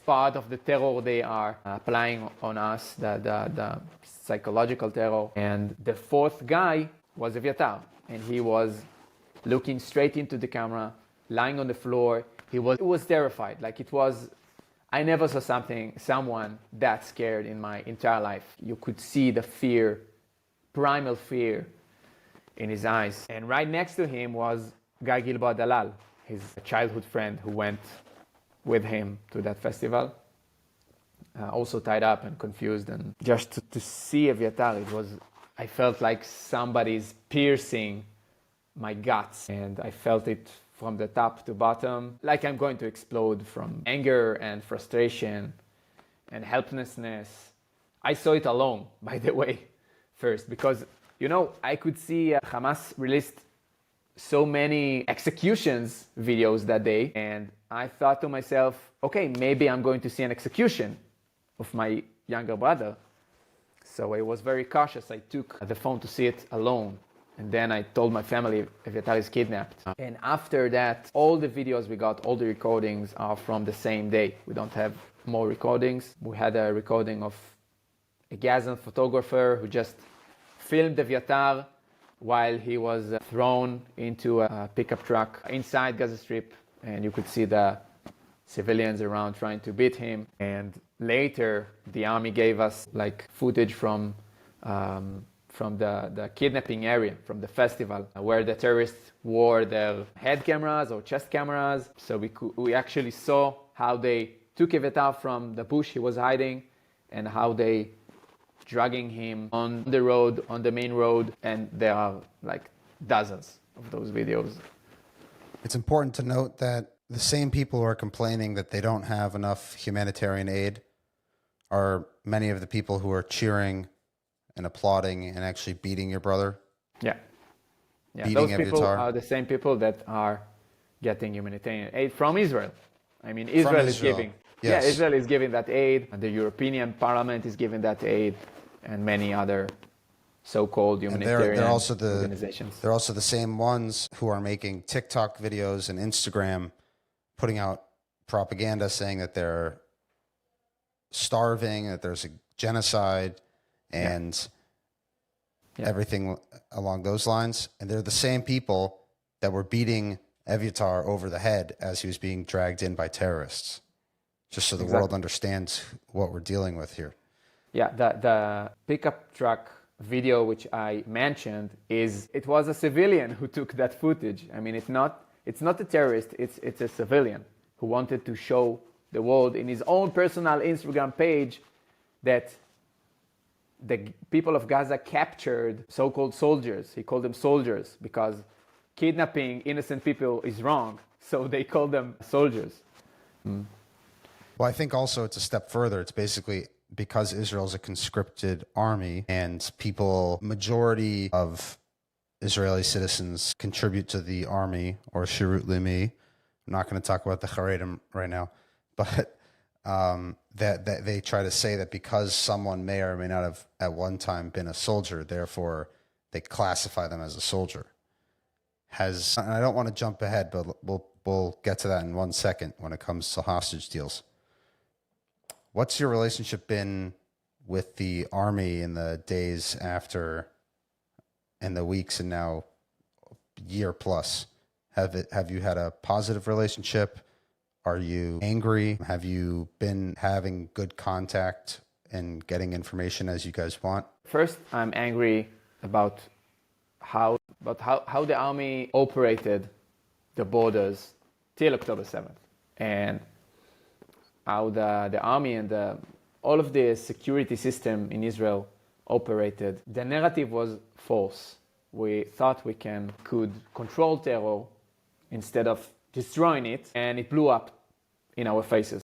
part of the terror they are applying on us, the psychological terror. And the fourth guy was Evyatar, and he was looking straight into the camera, lying on the floor. He was terrified. Like, it was, I never saw someone that scared in my entire life. You could see the fear, primal fear in his eyes. And right next to him was Guy Gilboa Dalal, his childhood friend who went with him to that festival, also tied up and confused. And just to see Evyatar, I felt like somebody's piercing my guts, and I felt it from the top to bottom, like I'm going to explode from anger and frustration and helplessness. I saw it alone, by the way, first, because, I could see Hamas released so many executions videos that day, and I thought to myself, okay, maybe I'm going to see an execution of my younger brother. So I was very cautious. I took the phone to see it alone. And then I told my family Evyatar is kidnapped. And after that, all the videos we got, all the recordings are from the same day. We don't have more recordings. We had a recording of a Gazan photographer who just filmed Evyatar while he was thrown into a pickup truck inside Gaza Strip. And you could see the civilians around trying to beat him. And later, the army gave us footage from the kidnapping area, from the festival, where the terrorists wore their head cameras or chest cameras. So we actually saw how they took Evyatar from the bush he was hiding, and how they dragging him on the road, on the main road, and there are dozens of those videos. It's important to note that the same people who are complaining that they don't have enough humanitarian aid are many of the people who are cheering and applauding and actually beating your brother. Yeah. Beating Those people Evyatar. are the same people that are getting humanitarian aid from Israel. I mean, Israel is giving. Yes. Yeah, Israel is giving that aid. The European Parliament is giving that aid, and many other so-called humanitarian organizations. They're also the same ones who are making TikTok videos and Instagram, putting out propaganda saying that they're starving, that there's a genocide, and everything along those lines. And they're the same people that were beating Evyatar over the head as he was being dragged in by terrorists. Just so the world understands what we're dealing with here. Yeah, the pickup truck video which I mentioned it was a civilian who took that footage. I mean, it's not a terrorist, it's a civilian who wanted to show the world in his own personal Instagram page that the people of Gaza captured so-called soldiers. He called them soldiers because kidnapping innocent people is wrong. So they call them soldiers. Well, I think also it's a step further. It's basically because Israel is a conscripted army and majority of Israeli citizens contribute to the army or Shirut Limi. I'm not going to talk about the Haredim right now, but that they try to say that because someone may or may not have at one time been a soldier, therefore they classify them as a soldier. And I don't want to jump ahead, but we'll get to that in 1 second when it comes to hostage deals. What's your relationship been with the army in the days after, and the weeks and now year plus? Have you had a positive relationship? Are you angry? Have you been having good contact and getting information as you guys want? First, I'm angry about how the army operated the borders till October 7th. And how the army and all of the security system in Israel operated. The narrative was false. We thought we could control terror instead of destroying it, and it blew up in our faces.